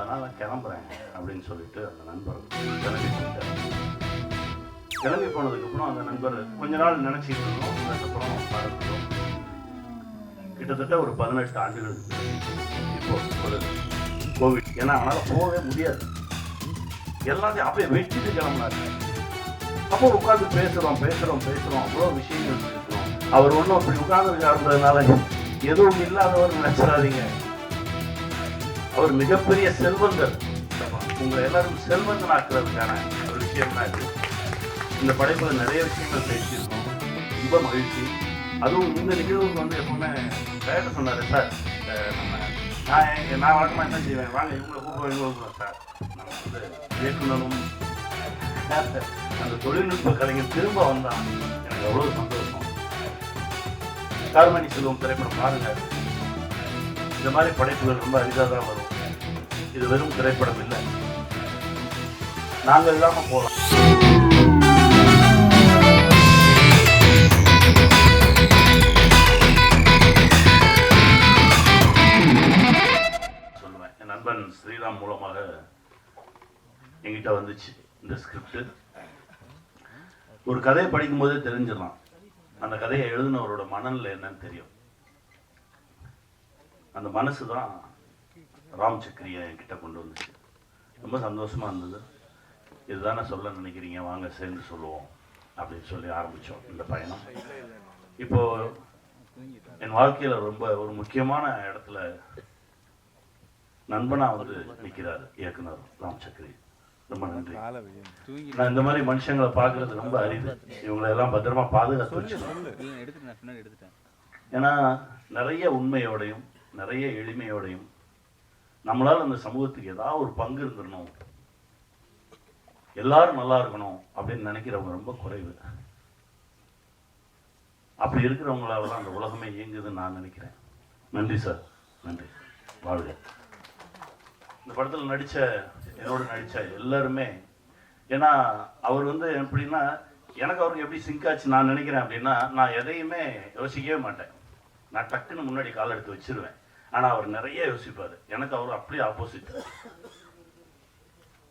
அதனால் நான் கிளம்புறேன் அப்படின்னு சொல்லிட்டு அந்த நண்பர் கிளம்பி போயிட்டார். கிளம்பி போனதுக்கப்புறம் அந்த நண்பர் கொஞ்ச நாள் நினச்சிக்கிட்டு இருந்தோம். அதுக்கப்புறம் மறந்துட்டோம். கிட்டத்தட்ட ஒரு 18 ஆண்டுகள் இப்போ ஒரு கோவிட். ஏன்னா அவனால் போகவே முடியாது. எல்லாத்தையும் அப்படியே வெட்டிட்டு கிளம்புனாரு. அப்போ உட்காந்து பேசுகிறோம் அவ்வளோ விஷயங்கள் பேசுகிறோம். அவர் ஒன்றும் அப்படி உட்கார்ந்துருக்காருன்றதுனால எதுவும் இல்லாதவர் நினைச்சிடாதீங்க. அவர் மிகப்பெரிய செல்வந்தர். உங்களை எல்லாரும் செல்வந்தன் ஆக்குறதுக்கான ஒரு விஷயம் தான் இது. இந்த படைப்பில் நிறைய விஷயங்கள் பேசியிருக்கோம். ரொம்ப மகிழ்ச்சி. அதுவும் இந்த நிகழ்வுக்கு வந்து எப்பவுமே டைரக்டர் சொன்னார், சார் நான் வழக்கமாக என்ன செய்வேன், வாங்க இவங்களை கூப்பிடுவேன் சார். நம்ம வந்து இயக்குனரும் அந்த தொழில்நுட்ப கலைஞர் திரும்ப வந்தான். எனக்கு எவ்வளோ சந்தோஷம். கார்மணி செல்வம் திரைப்படம் பாருங்க. இந்த மாதிரி படைப்புகள் ரொம்ப அரிதாக தான் வரும். இது வெறும் திரைப்படம் இல்லை, நாங்கள் இல்லாமல் போகலாம். சொல்லுவேன், என் நண்பன் ஸ்ரீராம் மூலமாக என்கிட்ட வந்துச்சு இந்த ஸ்கிரிப்ட். ஒரு கதையை படிக்கும் போதே தெரிஞ்சிடலாம் அந்த கதையை எழுதினவரோட மனநிலை என்னன்னு தெரியும். அந்த மனசு தான் ராம் சக்கரியை என்கிட்ட கொண்டு வந்துச்சு. ரொம்ப சந்தோஷமா இருந்தது. இதுதானே சொல்ல நினைக்கிறீங்க, வாங்க சேர்ந்து சொல்லுவோம் அப்படின்னு சொல்லி ஆரம்பித்தோம் இந்த பயணம். இப்போ என் வாழ்க்கையில் ரொம்ப ஒரு முக்கியமான இடத்துல நண்பனா வந்து நிற்கிறார் இயக்குனர் ராம் சக்கரி. ரொம்ப நன்றி. நான் இந்த மாதிரி மனுஷங்களை பார்க்கறது ரொம்ப அரிது. இவங்களை எல்லாம் பத்திரமா பாதுகாத்து வச்சுக்கணும். ஏன்னா நிறைய உண்மையோடையும் நிறைய எளிமையோடையும் நம்மளால அந்த சமூகத்துக்கு ஏதாவது ஒரு பங்கு இருந்துடணும், எல்லாரும் நல்லா இருக்கணும் அப்படின்னு நினைக்கிறவங்க ரொம்ப குறைவு. அப்படி இருக்கிறவங்களால தான் அந்த உலகமே இயங்குதுன்னு நான் நினைக்கிறேன். நன்றி சார், நன்றி. வாழ்க. இந்த படத்தில் என்னோட நடித்த எல்லாருமே, ஏன்னா அவர் வந்து எப்படின்னா எனக்கு அவருக்கு எப்படி சிங்க் ஆச்சு நான் நினைக்கிறேன் அப்படின்னா, நான் எதையுமே யோசிக்கவே மாட்டேன். நான் டக்குன்னு முன்னாடி கால் எடுத்து வச்சிருவேன். ஆனால் அவர் நிறைய யோசிப்பார். எனக்கு அவர் அப்படியே ஆப்போசிட்.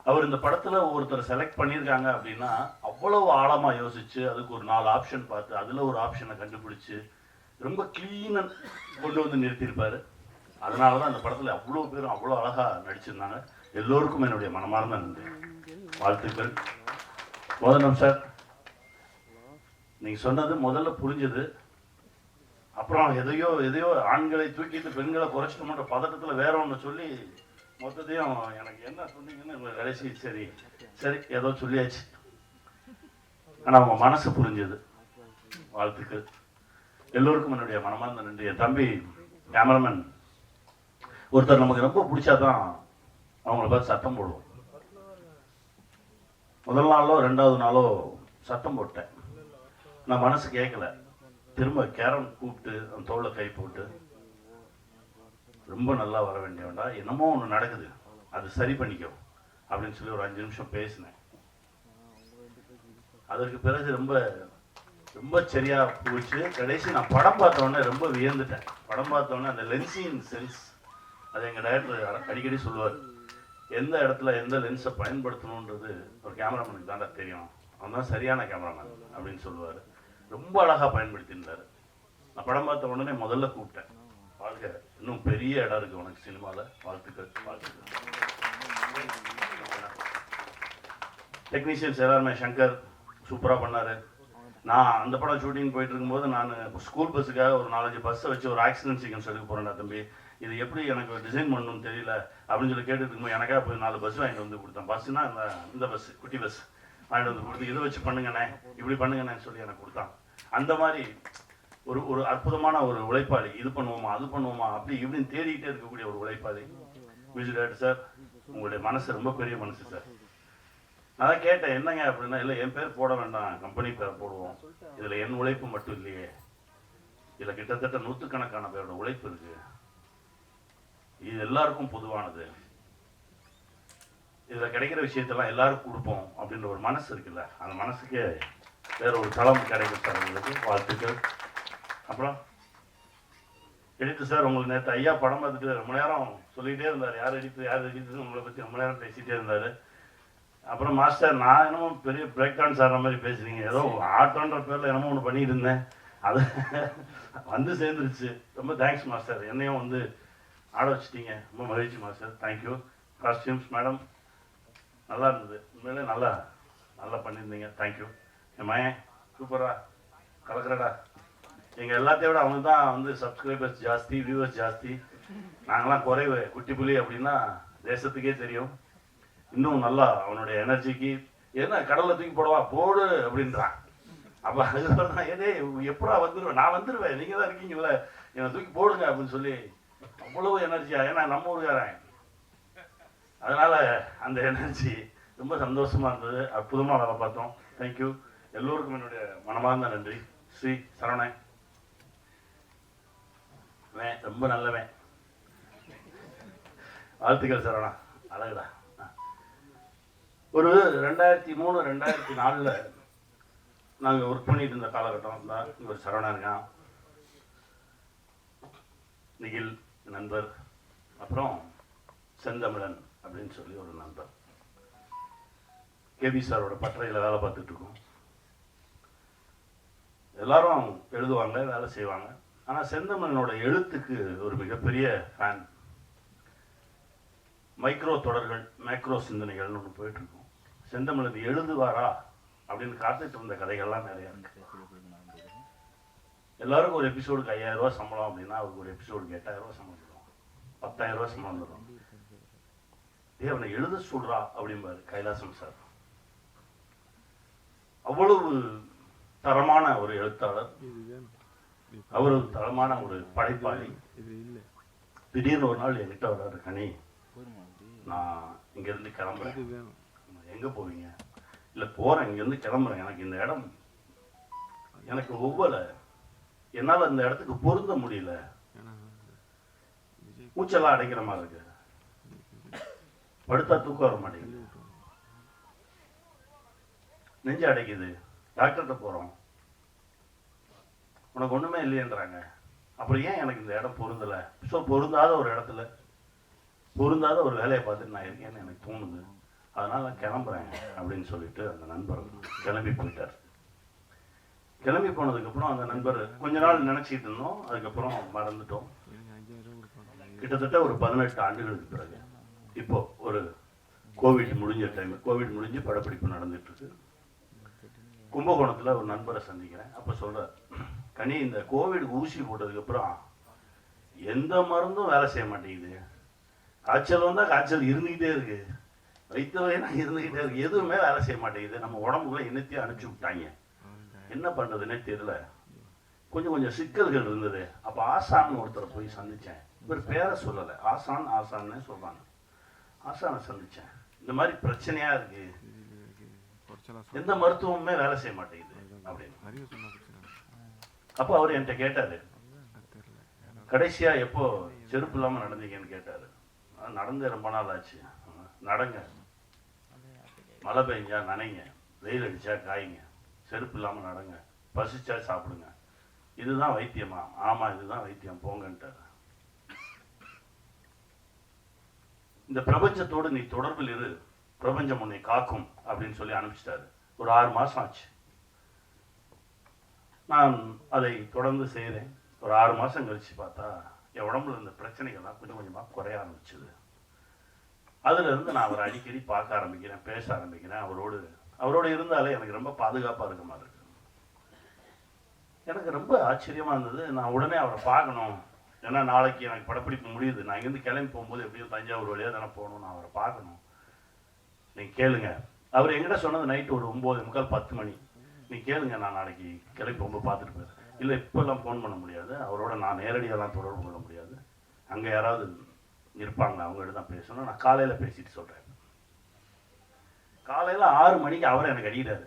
அவர் இந்த படத்தில் ஒருத்தர் செலக்ட் பண்ணியிருக்காங்க அப்படின்னா அவ்வளவு ஆழமாக யோசிச்சு அதுக்கு ஒரு 4 ஆப்ஷன் பார்த்து அதில் ஒரு ஆப்ஷனை கண்டுபிடிச்சு ரொம்ப கிளீனாக கொண்டு வந்து நிறுத்தியிருப்பார். அதனால தான் அந்த படத்தில் அவ்வளோ பேரும் அவ்வளோ அழகாக நடிச்சிருந்தாங்க. எல்லோருக்கும் என்னுடைய மனமார்ந்த நன்றி, வாழ்த்துக்கள். மோதனம் சார், நீங்கள் சொன்னது முதல்ல புரிஞ்சது. அப்புறம் எதையோ ஆண்களை தூக்கிட்டு பெண்களை குறைச்சிட்டோம்ன்ற பதட்டத்தில் வேற ஒன்று சொல்லி மொத்தத்தையும் எனக்கு என்ன சொன்னீங்கன்னு கடைசி சரி ஏதோ சொல்லியாச்சு. ஆனால் அவங்க மனசு புரிஞ்சது. வாழ்த்துக்கள். எல்லோருக்கும் என்னுடைய மனமார்ந்த நன்றி. என் தம்பி கேமராமேன் ஒருத்தர் நமக்கு ரொம்ப பிடிச்சாதான் அவங்கள பார்த்து சத்தம் போடுவோம். முதல் நாளோ 2வது நாளோ சத்தம் போட்டேன். நான் மனசு கேட்கல. திரும்ப கேரன் கூப்பிட்டு அந்த தோளை கை போட்டு ரொம்ப நல்லா வர வேண்டியவன்டா, என்னமோ ஒன்று நடக்குது, அது சரி பண்ணிக்கோ அப்படின்னு சொல்லி ஒரு 5 நிமிஷம் பேசினேன். அதற்கு பிறகு ரொம்ப ரொம்ப சரியா போச்சு. கடைசி நான் படம் பார்த்தோன்னே ரொம்ப வியந்துட்டேன். படம் பார்த்தோன்னே அந்த லென்ஸின் சென்ஸ், அது எங்கள் டைரக்டர் அடிக்கடி சொல்லுவார், எந்த இடத்துல எந்த லென்ஸை பயன்படுத்தணுன்றது ஒரு கேமராமேனுக்கு தான்டா தெரியும், அவன் தான் சரியான கேமராமேன் அப்படின்னு சொல்லுவார். ரொம்ப அழகாக பயன்படுத்தியிருந்தார். நான் படம் பார்த்த உடனே முதல்ல கூப்பிட்டேன், வாழ்க, இன்னும் பெரிய இடம் இருக்குது உனக்கு சினிமாவில், வாழ்த்துக்கள். டெக்னீஷியன்ஸ் எல்லாருமே, சங்கர் சூப்பராக பண்ணார். நான் அந்த படம் ஷூட்டிங் போயிட்டு இருக்கும்போது நான் ஸ்கூல் பஸ்ஸுக்காக ஒரு 4-5 பஸ்ஸை வச்சு ஒரு ஆக்சிடென்ட் சீக்வன்ஸ் எடுக்க போகிறேன்டா தம்பி, இது எப்படி எனக்கு டிசைன் பண்ணணும்னு தெரியல அப்படின்னு சொல்லி கேட்டுட்டு இருக்கும்போது எனக்காக போய் 4 பஸ் வாங்கிட்டு வந்து கொடுத்தேன். பஸ்ஸுனா இந்த பஸ், குட்டி பஸ் வாங்கிட்டு வந்து கொடுத்து இதை வச்சு பண்ணுங்கண்ணே, இப்படி பண்ணுங்கண்ணேன்னு சொல்லி எனக்கு கொடுத்தான். அந்த மாதிரி ஒரு அற்புதமான ஒரு உழைப்பாளி. இது பண்ணுவோமா அது பண்ணுவோமா அப்படி இப்படின்னு தேடிக்கிட்டே இருக்கக்கூடிய ஒரு உழைப்பாளி மியூசிக் டைரக்டர் சார். உங்களுடைய மனசு ரொம்ப பெரிய மனசு சார். நான் தான் கேட்டேன், என்னங்க அப்படின்னா, இல்லை என் பேர் போட வேண்டாம், கம்பெனி பேர் போடுவோம், இதில் என் உழைப்பு மட்டும் இல்லையே, இதில் கிட்டத்தட்ட 100கணக்கான பேரோட உழைப்பு இருக்கு, இது எல்லாருக்கும் பொதுவானது, இதில் கிடைக்கிற விஷயத்தெல்லாம் எல்லாருக்கும் கொடுப்போம் அப்படின்ற ஒரு மனசு இருக்குல்ல, அந்த மனசுக்கு வேற ஒரு தளம் கிடைக்கும் சார். உங்களுக்கு வாழ்த்துக்கள். அப்புறம் எடிட்டர் சார் உங்களுக்கு நேற்று ஐயா படம் பார்த்துட்டு ரொம்ப நேரம் சொல்லிகிட்டே இருந்தார், யார் எடிட்டர் உங்களை பற்றி ரொம்ப நேரம் பேசிகிட்டே இருந்தார். அப்புறம் மாஸ்டர் நான் என்னமோ பெரிய பிரேக் டான்ஸ் ஆடுற மாதிரி பேசுகிறீங்க, ஏதோ ஆட்டோன்ற பேரில் என்னமோ ஒன்று பண்ணிட்டு இருந்தேன், அது வந்து சேர்ந்துருச்சு. ரொம்ப தேங்க்ஸ் மாஸ்டர், என்னையும் வந்து ஆட வச்சுட்டீங்க, ரொம்ப மகிழ்ச்சி மாஸ்டர், தேங்க்யூ. காஸ்டியூம்ஸ் மேடம் நல்லா இருந்தது, உண்மையிலே நல்லா நல்லா பண்ணியிருந்தீங்க, தேங்க்யூ. என் மயன் சூப்பரா கலக்கிறடா. எங்கள் எல்லாத்தையும் விட அவங்க தான் வந்து சப்ஸ்கிரைபர்ஸ் ஜாஸ்தி, வியூவர்ஸ் ஜாஸ்தி, நாங்களாம் குறைவு. குட்டி புலி அப்படின்னா தேசத்துக்கே தெரியும். இன்னும் நல்லா அவனுடைய எனர்ஜிக்கு என்ன கடவுளை தூக்கி போடவா போடு அப்படின்றான். அப்போ அதுக்கப்புறம் தான் ஏதே எப்படா வந்துடுவேன், நான் வந்துடுவேன், நீங்கள் தான் இருக்கீங்களே என்னை தூக்கி போடுங்க அப்படின்னு சொல்லி அவ்வளவு எனர்ஜியா. ஏன்னா நம்ம ஊருக்காரன், அதனால அந்த எனர்ஜி ரொம்ப சந்தோஷமா இருந்தது. அற்புதமாக வேலை பார்த்தோம். தேங்க்யூ. எல்லோருக்கும் என்னுடைய மனமார்ந்த நன்றி. ஸ்ரீ சரவணன் ரொம்ப நல்லவன், வாழ்த்துக்கள் சரவணா, அழகுடா. ஒரு 2003 2004 நாங்கள் ஒர்க் பண்ணிட்டு இருந்த காலகட்டம் தான் இங்கே ஒரு சரவணா இருக்கான், நிகில் நண்பர், அப்புறம் செந்தமிழன் அப்படின்னு சொல்லி ஒரு நண்பர். கேபி சாரோட பட்டறையில் வேலை பார்த்துட்டு இருக்கோம். எல்லாரும் எழுதுவாங்க, வேலை செய்வாங்க. ஆனால் செந்தமிழனோட எழுத்துக்கு ஒரு மிகப்பெரிய ஃபேன். மைக்ரோ தொடர்கள், மேக்ரோ சிந்தனைகள்னு ஒன்று போயிட்டு இருக்கும். செந்தமிழன் எழுதுவாரா அப்படின்னு காத்துட்டு இருந்த கதைகள்லாம் நிறையா இருக்கு. எல்லாருக்கும் ஒரு எபிசோடுக்கு 5000 ரூபா சம்பளம் அப்படின்னா அவருக்கு ஒரு எபிசோடுக்கு 8000 ரூபா சம்பளம் தரும், 10,000 ரூபா சம்பளம் தரும். அவனை எழுத சொல்றா அப்படிம்பாரு கைலாசம் சார். அவ்வளவு தரமான ஒரு எழுத்தாளர், அவரு தரமான ஒரு படைப்பாளி. திடீர்னு ஒரு நாள் என்கிட்ட வர்றாரு, கனி நான் இங்கேருந்து கிளம்புறேன். எங்கே போவீங்க? இல்லை போகிறேன், இங்கேருந்து கிளம்புறேன், எனக்கு இந்த இடம் எனக்கு ஒவ்வொரு என்னால் அந்த இடத்துக்கு பொருந்த முடியல, மூச்செல்லாம் அடைக்கிற மாதிரி இருக்கு, படுத்தா தூக்கம் வர மாட்டேங்குது, நெஞ்சு அடைக்குது, டாக்டர்கிட்ட போகிறோம், உனக்கு ஒன்றுமே இல்லையன்றாங்க. அப்புறம் ஏன் எனக்கு இந்த இடம் பொருந்தலை? ஸோ பொருந்தாத ஒரு இடத்துல பொருந்தாத ஒரு வேலையை பார்த்துட்டு நான் இருக்கேன்னு எனக்கு தோணுது, அதனால் நான் கிளம்புறேன் அப்படின்னு சொல்லிட்டு அந்த நண்பர் கிளம்பி போயிட்டார். கிளம்பி போனதுக்கப்புறம் அந்த நண்பர் கொஞ்ச நாள் நினச்சிக்கிட்டு இருந்தோம், அதுக்கப்புறம் மறந்துட்டோம். கிட்டத்தட்ட ஒரு 18 ஆண்டுகளுக்கு பிறகு இப்போ ஒரு கோவிட் முடிஞ்ச டைம், கோவிட் முடிஞ்சு படப்பிடிப்பு நடந்துட்டு இருக்கு. கும்பகோணத்தில் ஒரு நண்பரை சந்திக்கிறேன். அப்போ சொல்கிறார், கனி இந்த கோவிட் ஊசி போட்டதுக்கப்புறம் எந்த மருந்தும் வேலை செய்ய மாட்டேங்குது, காய்ச்சல் வந்தால் காய்ச்சல் இருந்துக்கிட்டே இருக்கு, வைத்த வகைனா இருந்துக்கிட்டே இருக்கு, எதுவுமே வேலை செய்ய மாட்டேங்குது, நம்ம உடம்புக்குள்ள என்னத்தையும் அனுப்பிச்சு விட்டாங்க, என்ன பண்ணுறதுன்னே தெரியல, கொஞ்சம் சிக்கல்கள் இருந்தது. அப்போ ஆசான்னு ஒருத்தரை போய் சந்தித்தேன். இவர் பேரை சொல்லலை, ஆசான்னு சொல்கிறாங்க. ஆசானை சந்தித்தேன், இந்த மாதிரி பிரச்சனையாக இருக்கு, எந்த மருத்துவமுமே வேலை செய்ய மாட்டேங்குது அப்படின்னு. அப்போ அவர் என்கிட்ட கேட்டாரு, கடைசியா எப்போ செருப்பு இல்லாமல் நடந்தீங்கன்னு கேட்டாரு. நடந்து ரொம்ப நாள் ஆச்சு. நடங்க, மழை பெஞ்சா நனைங்க, வெயில் அடிச்சா காய்ங்க, செருப்பு இல்லாமல் நடங்க, பசிச்சா சாப்பிடுங்க, இதுதான் வைத்தியமா? ஆமா இதுதான் வைத்தியம், போங்கன்ட்டார். இந்த பிரபஞ்சத்தோடு நீ தொடர்பில் இரு, பிரபஞ்சம் உன்னை காக்கும் அப்படின்னு சொல்லி அனுப்பிச்சிட்டாரு. ஒரு 6 மாசம் ஆச்சு. நான் அதை தொடர்ந்து செய்கிறேன். ஒரு 6 மாசம் கழிச்சு பார்த்தா என் உடம்புல இருந்த பிரச்சனைகள்லாம் கொஞ்சம் கொஞ்சமாக குறைய ஆரம்பிச்சுது. அதுல இருந்து நான் அவரை அடிக்கடி பார்க்க ஆரம்பிக்கிறேன், பேச ஆரம்பிக்கிறேன். அவரோடு இருந்தாலே எனக்கு ரொம்ப பாதுகாப்பாக இருக்க மாதிரி இருக்கு. எனக்கு ரொம்ப ஆச்சரியமா இருந்தது. நான் உடனே அவரை பார்க்கணும், ஏன்னா நாளைக்கு எனக்கு படப்பிடிப்பு முடியுது, நான் இங்கேருந்து கிளம்பி போகும்போது எப்படியும் தஞ்சாவூர் வழியாக தானே போகணும், நான் அவரை பார்க்கணும். நீங்க கேளுங்க, அவர் எங்கிட்ட சொன்னது நைட்டு ஒரு 9:45 10 மணி. நீ கேளுங்க, நான் நாளைக்கு கிளம்பி போகும்போது பார்த்துட்டு போயிடுறேன். இல்லை இப்போல்லாம் ஃபோன் பண்ண முடியாது, அவரோட நான் நேரடியாலாம் தொடர்பு கொள்ள முடியாது, அங்கே யாராவது இருப்பாங்க, அவங்கள்ட்ட தான் பேசணும், நான் காலையில் பேசிட்டு சொல்கிறேன். காலையில் 6 மணிக்கு அவரை எனக்கு அடிக்கிறாரு.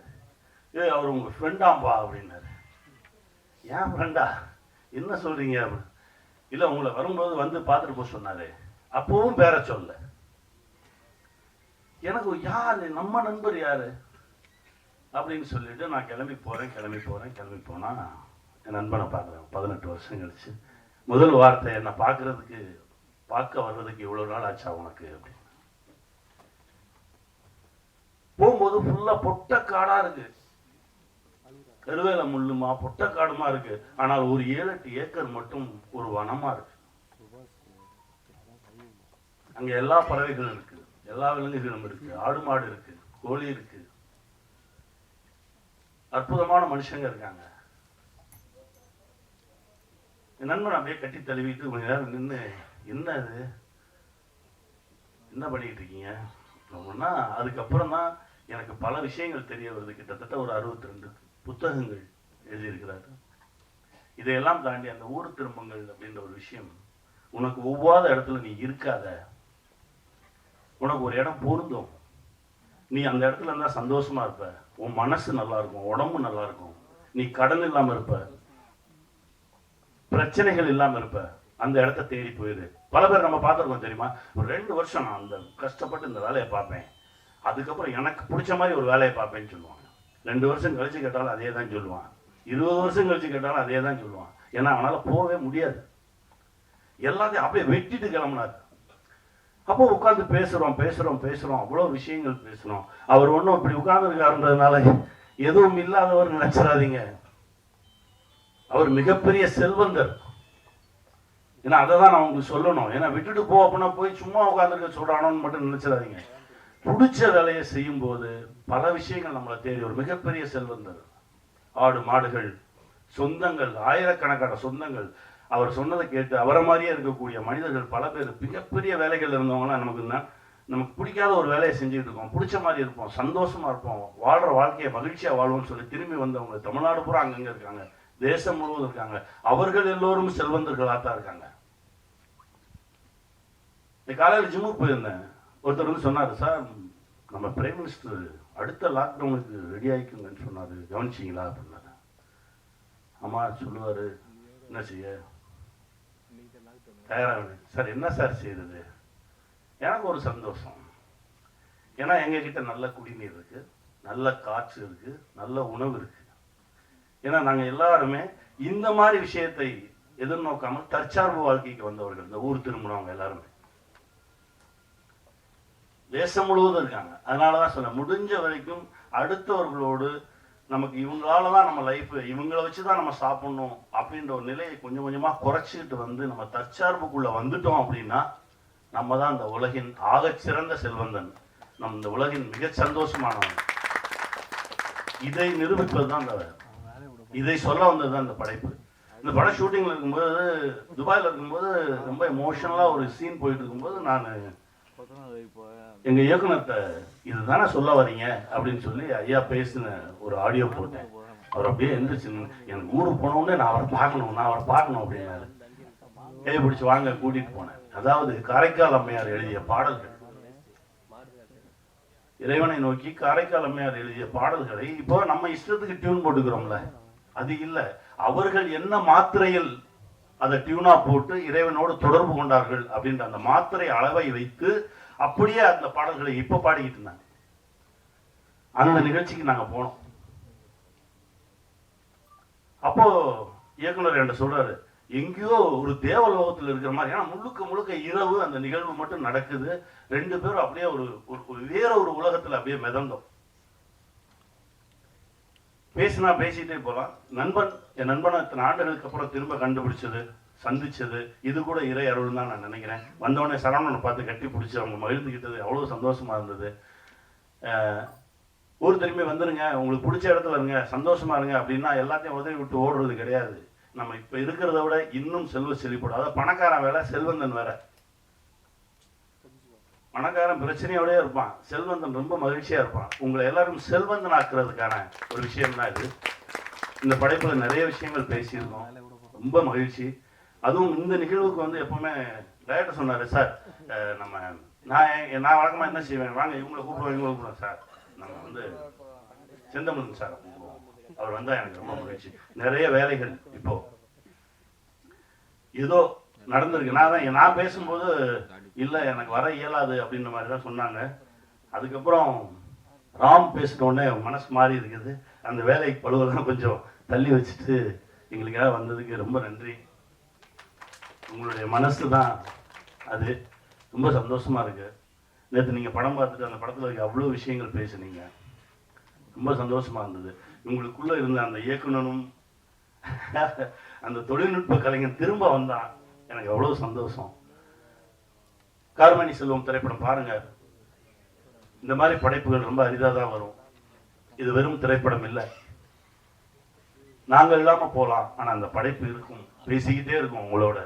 அவர் உங்கள் ஃப்ரெண்டாம்பா அப்படின்னாரு. ஏன் ஃப்ரெண்டா, என்ன சொல்கிறீங்க அப்படின்னு. இல்லை உங்களை வரும்போது வந்து பார்த்துட்டு போக சொன்னார், அப்பவும் பேர சொல்ல. எனக்கு யார் நம்ம நண்பர் யாரு அப்படின்னு சொல்லிட்டு நான் கிளம்பி போகிறேன். கிளம்பி போனால் என் நண்பனை பார்க்குறேன். 18 வருஷம் கழிச்சு முதல் வார்த்தை என்னை பார்க்க வர்றதுக்கு இவ்வளவு நாள் ஆச்சா உனக்கு அப்படின்னு. போகும்போது ஃபுல்லா பொட்ட காடா இருக்கு, கருவேல முள்ளுமா பொட்ட காடுமா இருக்கு. ஆனால் ஒரு 7-8 ஏக்கர் மட்டும் ஒரு வனமா இருக்கு. அங்க எல்லா பறவைகளும் இருக்கு, எல்லா விலங்குகளும் இருக்கு, ஆடு மாடு இருக்கு, கோழி இருக்கு, அற்புதமான மனுஷங்க இருக்காங்க. என் நண்பன் அப்படியே கட்டி தழுவிட்டு கொஞ்ச நேரம் நின்று, என்ன அது என்ன பண்ணிட்டு இருக்கீங்க அப்படின்னா, அதுக்கப்புறம் தான் எனக்கு பல விஷயங்கள் தெரிய வருது. கிட்டத்தட்ட ஒரு 62 புத்தகங்கள் எழுதியிருக்கிறாரு. இதையெல்லாம் தாண்டி அந்த ஊர் திரும்பங்கள் அப்படின்ற ஒரு விஷயம், உனக்கு ஒவ்வாத இடத்துல நீ இருக்காத, உனக்கு ஒரு இடம் பொருந்தும், நீ அந்த இடத்துல இருந்தா சந்தோஷமா இருப்ப, உன் மனசு நல்லா இருக்கும், உடம்பு நல்லா இருக்கும், நீ கடன் இல்லாம இருப்ப, பிரச்சனைகள் இல்லாம இருப்ப, அந்த இடத்த தேடி போயிரு. பல பேர் நம்ம பார்த்துருக்கோம் தெரியுமா, ஒரு 2 வருஷம் நான் அந்த கஷ்டப்பட்டு இந்த வேலையை பார்ப்பேன், அதுக்கப்புறம் எனக்கு பிடிச்ச மாதிரி ஒரு வேலையை பார்ப்பேன்னு சொல்லுவாங்க. 2 வருஷம் கழிச்சு கேட்டாலும் அதே தான் சொல்லுவான், 20 வருஷம் கழிச்சு கேட்டாலும் அதே தான் சொல்லுவான். ஏன்னா அவனால போகவே முடியாது, எல்லாத்தையும் அப்படியே வெட்டிட்டு கிளம்புனாரு. அப்போ உட்காந்து பேசுறோம், அவ்வளவு விஷயங்கள் பேசுறோம். அவர் ஒன்றும் இப்படி உட்கார்ந்துருக்காருன்றதுனால எதுவும் இல்லாதவர் நினைச்சிடாதீங்க, அவர் மிகப்பெரிய செல்வந்தர். ஏன்னா அதை தான் நான் உங்களுக்கு சொல்லணும். ஏன்னா விட்டுட்டு போ அப்படின்னா போய் சும்மா உட்காந்துருக்க சொல்றானோன்னு மட்டும் நினைச்சிடாதீங்க. பிடிச்ச வேலையை செய்யும் போது பல விஷயங்கள் நம்மளை தேடி ஒரு மிகப்பெரிய செல்வந்தர். ஆடு மாடுகள், சொந்தங்கள், ஆயிரக்கணக்கான சொந்தங்கள். அவர் சொன்னதை கேட்டு அவரை மாதிரியே இருக்கக்கூடிய மனிதர்கள் பல பேர் மிகப்பெரிய வேலைகள் இருந்தவங்களாம் நமக்கு பிடிக்காத ஒரு வேலையை செஞ்சுட்டு இருக்கோம், பிடிச்ச மாதிரி இருப்போம், சந்தோஷமா இருப்போம், வாழ்ற வாழ்க்கையை மகிழ்ச்சியா வாழ்வோம்னு சொல்லி திரும்பி வந்தவங்க தமிழ்நாடு பூரா அங்கங்க இருக்காங்க, தேசம் முழுவதும் இருக்காங்க. அவர்கள் எல்லோரும் செல்வந்தர்களாத்தான் இருக்காங்க. காலையில் ஜிம்முக்கு போயிருந்தேன், ஒருத்தர் வந்து சொன்னாரு, சார் நம்ம பிரைம் மினிஸ்டர் அடுத்த லாக்டவுனுக்கு ரெடி ஆகிக்குங்கன்னு சொன்னாரு, கவனிச்சிங்களா அப்படின்னாரு. ஆமா சொல்லுவாரு, என்ன செய்ய தயாராக சார், என்ன சார் செய்யறது? எனக்கு ஒரு சந்தோஷம், ஏன்னா எங்க கிட்ட நல்ல குடிநீர் இருக்கு, நல்ல காற்று இருக்கு, நல்ல உணவு இருக்கு. ஏன்னா நாங்க எல்லாருமே இந்த மாதிரி விஷயத்தை எதிர்நோக்காமல் தற்சார்பு வாழ்க்கைக்கு வந்தவர்கள். இந்த ஊர் திரும்பினவங்க எல்லாருமே தேசம் முழுவதும் இருக்காங்க. அதனாலதான் சொன்ன, முடிஞ்ச வரைக்கும் அடுத்தவர்களோடு நமக்கு இவங்களாலதான் நம்ம லைஃப், இவங்களை வச்சுதான் நம்ம சாப்பிடணும் அப்படின்ற ஒரு நிலையை கொஞ்சம் கொஞ்சமா குறைச்சிக்கிட்டு வந்து நம்ம தற்சார்புக்குள்ள வந்துட்டோம் அப்படின்னா நம்ம தான் இந்த உலகின் ஆகச்சிறந்த செல்வந்தன், நம்ம இந்த உலகின் மிக சந்தோஷமானவன். இதை நிரூபிப்பதுதான் இந்த, இதை சொல்ல வந்ததுதான் இந்த படைப்பு. இந்த படம் ஷூட்டிங்ல இருக்கும்போது, துபாயில இருக்கும்போது ரொம்ப எமோஷனலா ஒரு சீன் போயிட்டு இருக்கும்போது நான் எங்க இயக்குனர்கிட்ட இதுதானே சொல்ல வரீங்க அப்படின்னு சொல்லி ஐயா பேசின ஒரு ஆடியோ போட்டேன். அவர் அப்படியே எந்திரிச்சு, எனக்கு ஊருக்கு போனோடனே நான் அவரை பார்க்கணும் அப்படின்னாரு. கை பிடிச்சி வாங்க கூட்டிட்டு போனேன். அதாவது காரைக்கால் அம்மையார் எழுதிய பாடல்கள், இறைவனை நோக்கி காரைக்கால் அம்மையார் எழுதிய பாடல்களை இப்போ நம்ம இஷ்டத்துக்கு டியூன் போட்டுக்கிறோம்ல, அது இல்லை. அவர்கள் என்ன மாத்திரையில் அதை டியூனா போட்டு இறைவனோடு தொடர்பு கொண்டார்கள் அப்படின்ற அந்த மாத்திரை அளவை வைத்து அப்படியே அந்த பாடல்களை இப்ப பாடிக்கிட்டு இருந்தாங்க. அந்த நிகழ்ச்சிக்கு நாங்க போனோம். அப்போ இயக்குனர் என்கிட்ட சொல்றாரு, எங்கேயோ ஒரு தேவலோகத்தில் இருக்கிற மாதிரி, ஏன்னா முழுக்க இரவு அந்த நிகழ்வு மட்டும் நடக்குது. 2 பேரும் அப்படியே ஒரு வேற ஒரு உலகத்துல அப்படியே மிதந்தோம். பேசிட்டே போலாம். என் நண்பனை இத்தனை ஆண்டுகளுக்கு அப்புறம் திரும்ப கண்டுபிடிச்சது, சந்திச்சது, இது கூட இறை அருள் தான் நான் நினைக்கிறேன். வந்தவொடனே சரவணனை பார்த்து கட்டி பிடிச்சி அவங்க மகிழ்ந்துக்கிட்டது அவ்வளவு சந்தோஷமா இருந்தது. ஊர் திரும்பி வந்துருங்க, உங்களுக்கு பிடிச்ச இடத்துல இருங்க, சந்தோஷமா இருங்க அப்படின்னா எல்லாத்தையும் உதவி விட்டு ஓடுறது கிடையாது. நம்ம இப்ப இருக்கிறத விட இன்னும் செல்வ செழிப்படும். அதாவது பணக்காரன் வேற, செல்வந்தன் வேற. பணக்காரன் பிரச்சனையோடய இருப்பான், செல்வந்தன் ரொம்ப மகிழ்ச்சியா இருப்பான். உங்களை எல்லாரும் செல்வந்தன் ஆக்குறதுக்கான ஒரு விஷயம் தான் இது. இந்த படைப்புல நிறைய விஷயங்கள் பேசியிருக்கோம், ரொம்ப மகிழ்ச்சி. அதுவும் இந்த நிகழ்வுக்கு வந்து எப்பவுமே டைரக்டர் சொன்னாரு, சார் நான் வழக்கமா என்ன செய்வேன், வாங்க இவங்களை கூப்பிடுவோம் சார், நம்ம வந்து செந்தமிழன் சார் கூப்பிடுவோம், அவர் வந்தா எனக்கு ரொம்ப மகிழ்ச்சி. நிறைய வேலைகள் இப்போ ஏதோ நடந்திருக்கு. நான் பேசும்போது இல்லை எனக்கு வர இயலாது அப்படின்ற மாதிரி தான் சொன்னாங்க. அதுக்கப்புறம் ராம் பேசினோடனே மனசு மாறி இருக்குது. அந்த வேலைக்கு பழுவெல்லாம் கொஞ்சம் தள்ளி வச்சுட்டு எங்களுக்காக வந்ததுக்கு ரொம்ப நன்றி. உங்களுடைய மனசு தான் அது. ரொம்ப சந்தோஷமா இருக்கு. நேற்று நீங்கள் படம் பார்த்துட்டு அந்த படத்தில் இருக்க அவ்வளோ விஷயங்கள் பேசுனீங்க. ரொம்ப சந்தோஷமா இருந்தது. உங்களுக்குள்ள இருந்த அந்த இயக்குனரும் அந்த தொழில்நுட்ப கலைஞன் திரும்ப வந்தா எனக்கு அவ்வளோ சந்தோஷம். கார்மணி செல்வம் திரைப்படம் பாருங்க. இந்த மாதிரி படைப்புகள் ரொம்ப அரிதாக தான் வரும். இது வெறும் திரைப்படம் இல்லை. நாங்கள் இல்லாம போகலாம், ஆனா அந்த படைப்பு இருக்கும், பேசிக்கிட்டே இருக்கும் உங்களோட.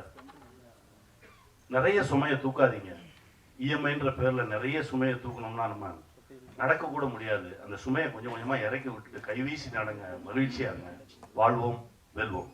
நிறைய சுமையை தூக்காதீங்க. இஎம்ஐன்ற பேர்ல நிறைய சுமையை தூக்கணும்னா நம்ம நடக்க கூட முடியாது. அந்த சுமையை கொஞ்சம் கொஞ்சமா இறக்கி விட்டுட்டு கைவீசி நடங்க, மகிழ்ச்சியாங்க. வாழ்வோம், வெல்வோம்.